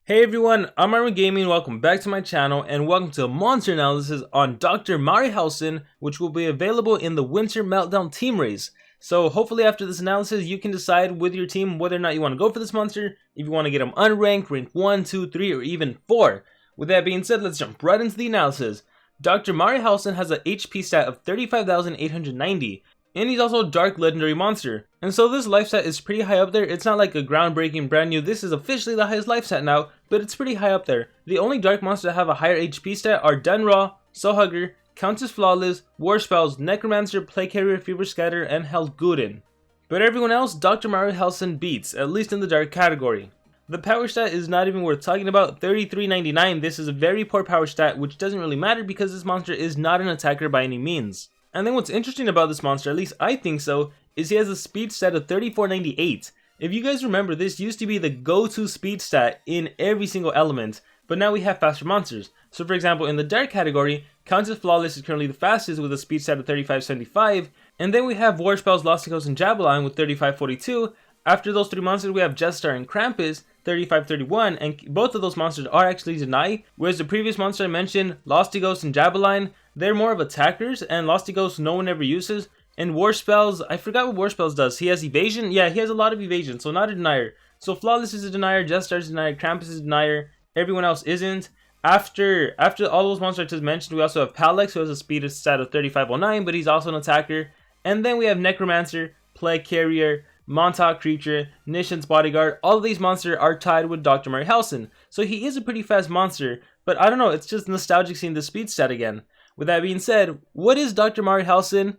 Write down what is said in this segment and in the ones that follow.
Hey everyone, I'm Armin Gaming, welcome back to my channel, and welcome to a monster analysis on Dr. Marihelson, which will be available in the Winter Meltdown team race. So hopefully after this analysis, you can decide with your team whether or not you want to go for this monster, if you want to get him unranked, rank 1, 2, 3, or even 4. With that being said, let's jump right into the analysis. Dr. Marihelson has a HP stat of 35,890. And he's also a dark legendary monster. And so this life stat is pretty high up there. It's not like a groundbreaking brand new, this is officially the highest life stat now, but it's pretty high up there. The only dark monsters that have a higher HP stat are Dunraw, Soulhugger, Countess Flawless, War Spells, Necromancer, Plague Carrier, Fever Scatter, and Helguden. But everyone else, Dr. Marihelson beats, at least in the dark category. The power stat is not even worth talking about, 3399. This is a very poor power stat, which doesn't really matter because this monster is not an attacker by any means. And then what's interesting about this monster, at least I think so, is he has a speed stat of 3498. If you guys remember, this used to be the go-to speed stat in every single element, but now we have faster monsters. So for example, in the dark category, Countess Flawless is currently the fastest with a speed stat of 3575, and then we have War Spells, Losticos, and Javelin with 3542. After those three monsters, we have Jetstar and Krampus, 3531, and both of those monsters are actually deny, whereas the previous monster I mentioned, Losticos and Javelin, they're more of attackers, and Losticos no one ever uses. And War Spells, I forgot what War Spells does. He has evasion? Yeah, he has a lot of evasion, so not a denier. So Flawless is a denier, Jetstar is a denier, Krampus is a denier, everyone else isn't. After all those monsters I just mentioned, we also have Palex, who has a speed stat of 3509, but he's also an attacker. And then we have Necromancer, Plague Carrier, Montauk Creature, Nishan's Bodyguard. All of these monsters are tied with Dr. Marihelson, so he is a pretty fast monster, but I don't know, it's just nostalgic seeing the speed stat again. With that being said, what is Dr. Marihelson?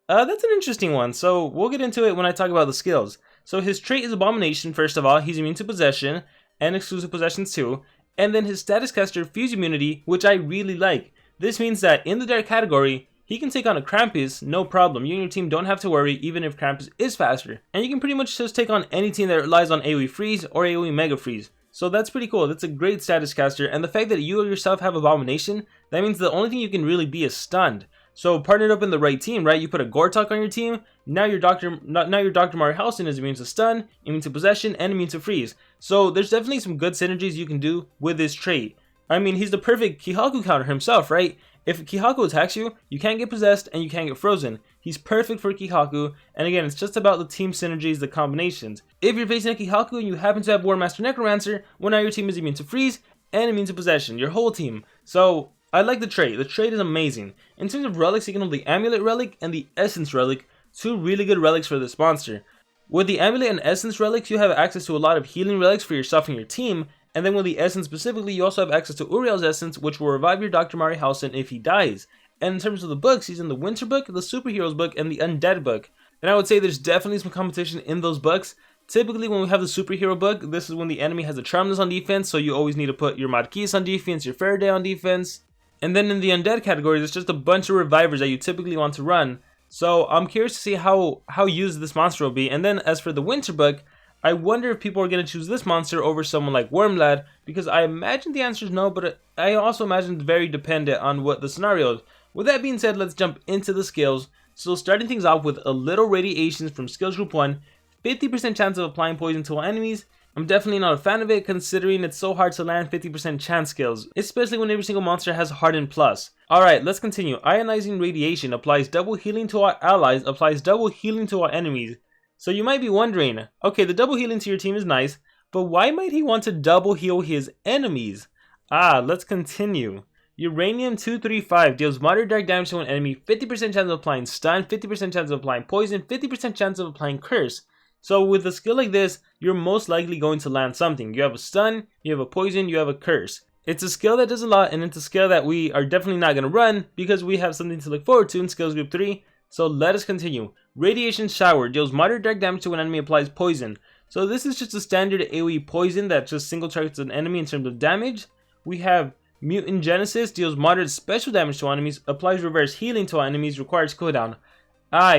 That's an interesting one, so we'll get into it when I talk about the skills. So his trait is Abomination, first of all. He's immune to Possession, and Exclusive Possessions too. And then his Status Caster Fuse Immunity, which I really like. This means that in the Dark category, he can take on a Krampus, no problem. You and your team don't have to worry, even if Krampus is faster. And you can pretty much just take on any team that relies on AoE Freeze or AoE Mega Freeze. So that's pretty cool. That's a great status caster, and the fact that you yourself have Abomination, that means the only thing you can really be is stunned. So partnered up in the right team, right? You put a Gortok on your team, now your Dr. Marihelson is immune to stun, immune to possession, and immune to freeze. So there's definitely some good synergies you can do with this trait. I mean, he's the perfect Kihaku counter himself, right? If Kihaku attacks you, you can't get possessed and you can't get frozen. He's perfect for Kihaku, and again, it's just about the team synergies, the combinations. If you're facing a Kihaku and you happen to have War Master Necromancer, well now your team is immune to freeze and immune to possession, your whole team. So I like the trait. The trait is amazing. In terms of relics, you can hold the Amulet Relic and the Essence Relic, two really good relics for this monster. With the Amulet and Essence Relics, you have access to a lot of healing relics for yourself and your team, and then with the Essence specifically, you also have access to Uriel's Essence, which will revive your Dr. Marihelson if he dies. And in terms of the books, he's in the Winter book, the Superheroes book, and the Undead book. And I would say there's definitely some competition in those books. Typically when we have the Superhero book, this is when the enemy has a Charmless on defense, so you always need to put your Marquise on defense, your Faraday on defense. And then in the Undead category, there's just a bunch of revivers that you typically want to run. So I'm curious to see how used this monster will be. And then as for the Winter book, I wonder if people are going to choose this monster over someone like Wormlad, because I imagine the answer is no, but I also imagine it's very dependent on what the scenario is. With that being said, let's jump into the skills. So starting things off with a little radiations from skills group 1, 50% chance of applying poison to all enemies. I'm definitely not a fan of it considering it's so hard to land 50% chance skills, especially when every single monster has Harden Plus. Alright, let's continue. Ionizing Radiation applies double healing to our allies, applies double healing to our enemies. So you might be wondering, okay, the double healing to your team is nice, but why might he want to double heal his enemies? Let's continue. Uranium 235 deals moderate dark damage to an enemy, 50% chance of applying stun, 50% chance of applying poison, 50% chance of applying curse. So with a skill like this, you're most likely going to land something. You have a stun, you have a poison, you have a curse. It's a skill that does a lot, and it's a skill that we are definitely not going to run because we have something to look forward to in skills group 3. So let us continue. Radiation Shower deals moderate dark damage to an enemy, applies poison. So this is just a standard AoE poison that just single targets an enemy in terms of damage. We have Mutant Genesis deals moderate special damage to enemies, applies reverse healing to our enemies, requires cooldown.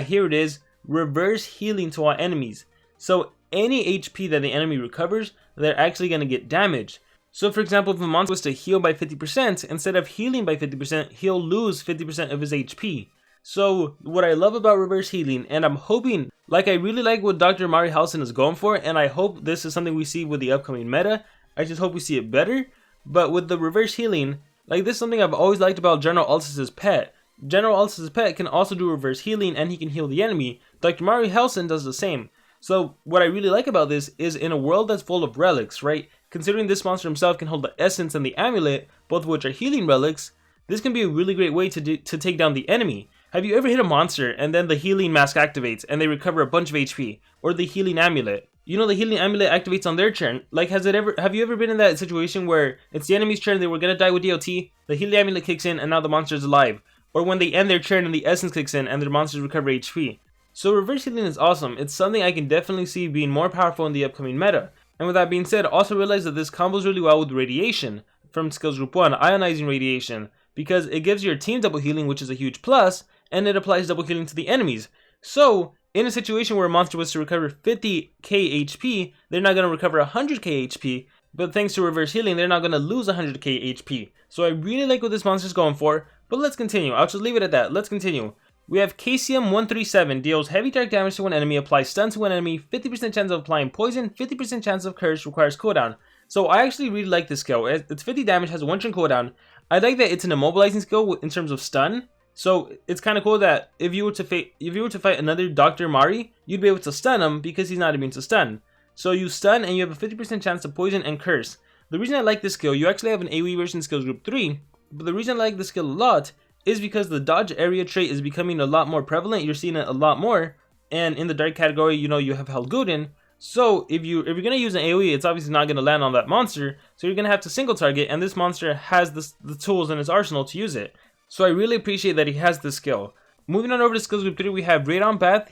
Here it is. Reverse healing to our enemies. So any HP that the enemy recovers, they're actually going to get damaged. So for example, if a monster was to heal by 50%, instead of healing by 50%, he'll lose 50% of his HP. So what I love about reverse healing, and I'm hoping, like I really like what Dr. Marihelson is going for, and I hope this is something we see with the upcoming meta. I just hope we see it better. But with the reverse healing, like this is something I've always liked about General Altus's pet. General Altus's pet can also do reverse healing and he can heal the enemy. Dr. Marihelson does the same. So what I really like about this is in a world that's full of relics, right? Considering this monster himself can hold the essence and the amulet, both of which are healing relics, this can be a really great way to take down the enemy. Have you ever hit a monster and then the healing mask activates and they recover a bunch of HP? Or the healing amulet? You know, the healing amulet activates on their turn. Like, have you ever been in that situation where it's the enemy's turn, they were gonna die with DOT, the healing amulet kicks in and now the monster's alive? Or when they end their turn and the essence kicks in and their monsters recover HP. So reverse healing is awesome. It's something I can definitely see being more powerful in the upcoming meta. And with that being said, also realize that this combos really well with radiation from skills group 1, ionizing radiation, because it gives your team double healing, which is a huge plus, and it applies double healing to the enemies. So in a situation where a monster was to recover 50k HP, they're not going to recover 100k HP, but thanks to reverse healing, they're not going to lose 100k HP. So I really like what this monster's going for, but let's continue. I'll just leave it at that. Let's continue. We have KCM 137, deals heavy dark damage to one enemy, applies stun to one enemy, 50% chance of applying poison, 50% chance of curse, requires cooldown. So I actually really like this skill. It's 50 damage, has a 1 turn cooldown. I like that it's an immobilizing skill in terms of stun. So it's kind of cool that if you were to fight another Dr. Mari, you'd be able to stun him because he's not immune to stun. So you stun and you have a 50% chance to poison and curse. The reason I like this skill, you actually have an AoE version skills group 3, but the reason I like this skill a lot is because the dodge area trait is becoming a lot more prevalent. You're seeing it a lot more, and in the dark category, you know, you have Helguden. So if you're gonna use an AoE, it's obviously not gonna land on that monster. So you're gonna have to single target, and this monster has the tools in his arsenal to use it. So I really appreciate that he has this skill. Moving on over to skills group 3, we have Radon Bath,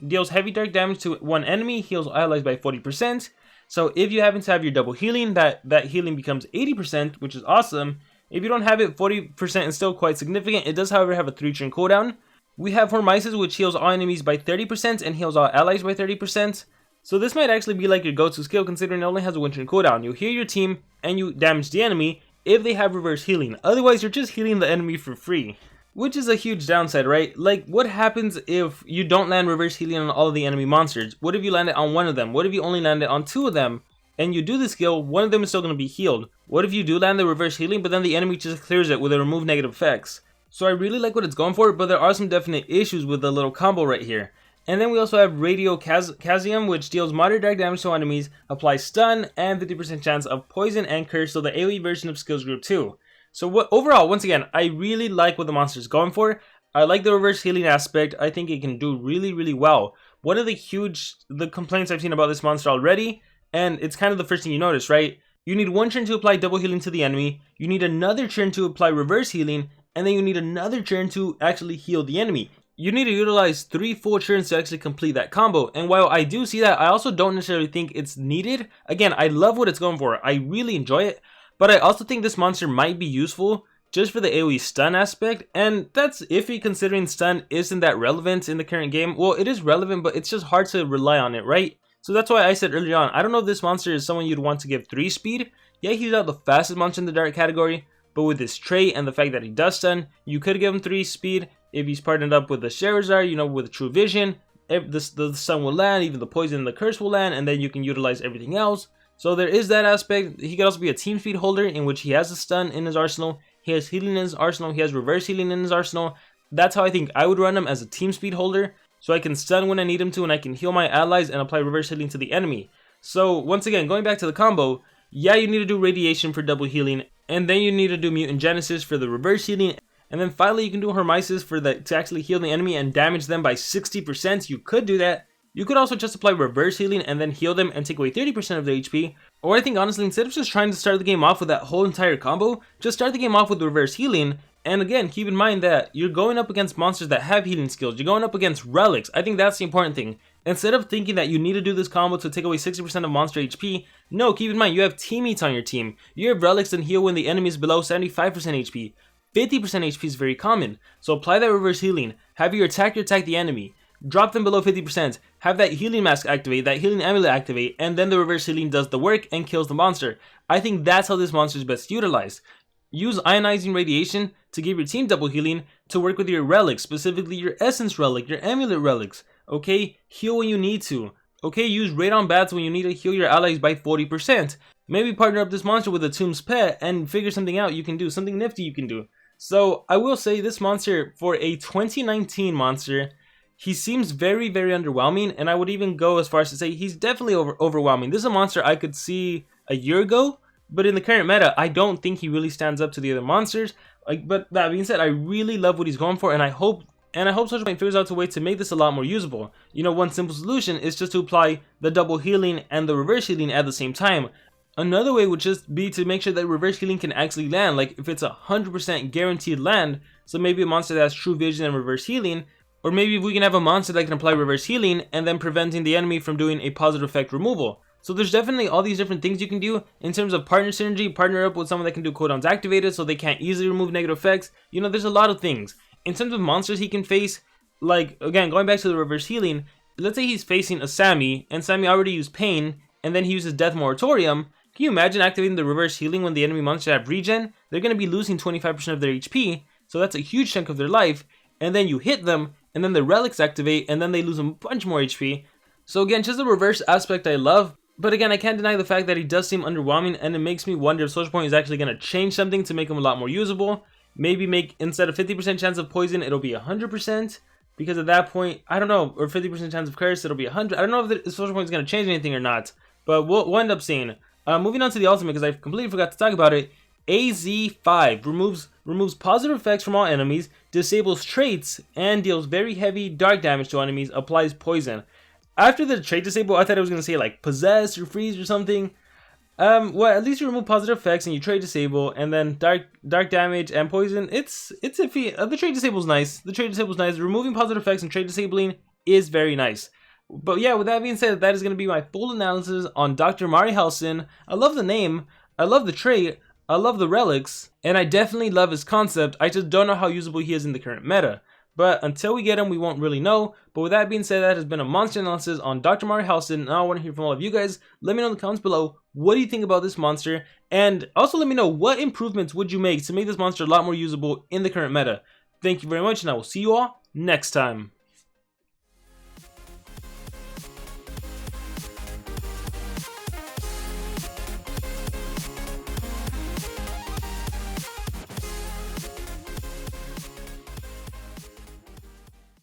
deals heavy dark damage to one enemy, heals allies by 40%. So if you happen to have your double healing, that healing becomes 80%, which is awesome. If you don't have it, 40% is still quite significant. It does, however, have a 3 turn cooldown. We have Haymans, which heals all enemies by 30% and heals all allies by 30%. So this might actually be like your go-to skill, considering it only has a 1 turn cooldown. You heal your team and you damage the enemy if they have reverse healing. Otherwise, you're just healing the enemy for free, which is a huge downside, right? Like, what happens if you don't land reverse healing on all of the enemy monsters? What if you land it on one of them? What if you only land it on 2 of them? And you do the skill, one of them is still going to be healed. What if you do land the reverse healing, but then the enemy just clears it with a remove negative effects? So I really like what it's going for, but there are some definite issues with the little combo right here. And then we also have Radio Kazium, which deals moderate dark damage to enemies, applies stun, and 50% chance of poison and curse, so the AoE version of skills group 2. So overall, once again, I really like what the monster is going for. I like the reverse healing aspect. I think it can do really, really well. One of the complaints I've seen about this monster already, and it's kind of the first thing you notice, right? You need 1 turn to apply double healing to the enemy, you need another turn to apply reverse healing, and then you need another turn to actually heal the enemy. You need to utilize 3 full turns to actually complete that combo. And while I do see that, I also don't necessarily think it's needed. Again, I love what it's going for. I really enjoy it. But I also think this monster might be useful just for the AoE stun aspect. And that's iffy considering stun isn't that relevant in the current game. Well, it is relevant, but it's just hard to rely on it, right? So that's why I said earlier on, I don't know if this monster is someone you'd want to give 3 speed. Yeah, he's not the fastest monster in the dark category, but with his trait and the fact that he does stun, you could give him 3 speed. If he's partnered up with the Charizard, you know, with True Vision, the stun will land, even the poison and the curse will land, and then you can utilize everything else. So there is that aspect. He could also be a team speed holder in which he has a stun in his arsenal, he has healing in his arsenal, he has reverse healing in his arsenal. That's how I think I would run him, as a team speed holder. So I can stun when I need him to, and I can heal my allies and apply reverse healing to the enemy. So once again, going back to the combo, yeah, you need to do radiation for double healing, and then you need to do mutant genesis for the reverse healing, and then finally you can do Haymans to actually heal the enemy and damage them by 60%. You could do that. You could also just apply reverse healing and then heal them and take away 30% of their HP. Or I think honestly, instead of just trying to start the game off with that whole entire combo, just start the game off with reverse healing. And again, keep in mind that you're going up against monsters that have healing skills. You're going up against relics. I think that's the important thing. Instead of thinking that you need to do this combo to take away 60% of monster HP, no, keep in mind you have teammates on your team. You have relics and heal when the enemy is below 75% HP. 50% HP is very common. So apply that reverse healing. Have your attacker attack the enemy. Drop them below 50%. Have that healing mask activate, that healing amulet activate, and then the reverse healing does the work and kills the monster. I think that's how this monster is best utilized. Use ionizing radiation to give your team double healing to work with your relics, specifically your essence relic, your amulet relics. Okay, heal when you need to. Okay, use radon baths when you need to heal your allies by 40%. maybe partner up this monster with a Tomb's Pet and figure something out you can do, something nifty you can do. So I will say this monster, for a 2019 monster, he seems very, very underwhelming, and I would even go as far as to say he's definitely overwhelming. This is a monster I could see a year ago, but in the current meta, I don't think he really stands up to the other monsters. But that being said, I really love what he's going for, and I hope Social Point figures out a way to make this a lot more usable. You know, one simple solution is just to apply the double healing and the reverse healing at the same time. Another way would just be to make sure that reverse healing can actually land, like if it's 100% guaranteed land, so maybe a monster that has true vision and reverse healing, or maybe if we can have a monster that can apply reverse healing and then preventing the enemy from doing a positive effect removal. So there's definitely all these different things you can do in terms of partner synergy, partner up with someone that can do cooldowns activated so they can't easily remove negative effects. You know, there's a lot of things. In terms of monsters he can face, like, again, going back to the reverse healing, let's say he's facing a Sammy, and Sammy already used Pain, and then he uses Death Moratorium. Can you imagine activating the reverse healing when the enemy monsters have regen? They're going to be losing 25% of their HP, so that's a huge chunk of their life, and then you hit them, and then the relics activate, and then they lose a bunch more HP. So again, just the reverse aspect I love, but again, I can't deny the fact that he does seem underwhelming, and it makes me wonder if Social Point is actually going to change something to make him a lot more usable. Maybe make, instead of 50% chance of poison, it'll be 100%, because at that point, I don't know, or 50% chance of curse, it'll be 100. I don't know if the Social Point is going to change anything or not, but we'll end up seeing. Moving on to the ultimate, because I completely forgot to talk about it. AZ5 removes positive effects from all enemies, disables traits, and deals very heavy dark damage to enemies, applies poison. After the trait disable, I thought it was going to say like possess or freeze or something. Well, at least you remove positive effects and you trait disable, and then dark damage and poison. It's iffy. The trait disable is nice. The trait disable is nice. Removing positive effects and trait disabling is very nice. But yeah, with that being said, that is going to be my full analysis on Dr. Marihelson. I love the name. I love the trait. I love the relics, and I definitely love his concept. I just don't know how usable he is in the current meta. But until we get him, we won't really know. But with that being said, that has been a monster analysis on Dr. Marihelson. Now I want to hear from all of you guys. Let me know in the comments below, what do you think about this monster? And also let me know, what improvements would you make to make this monster a lot more usable in the current meta? Thank you very much, and I will see you all next time.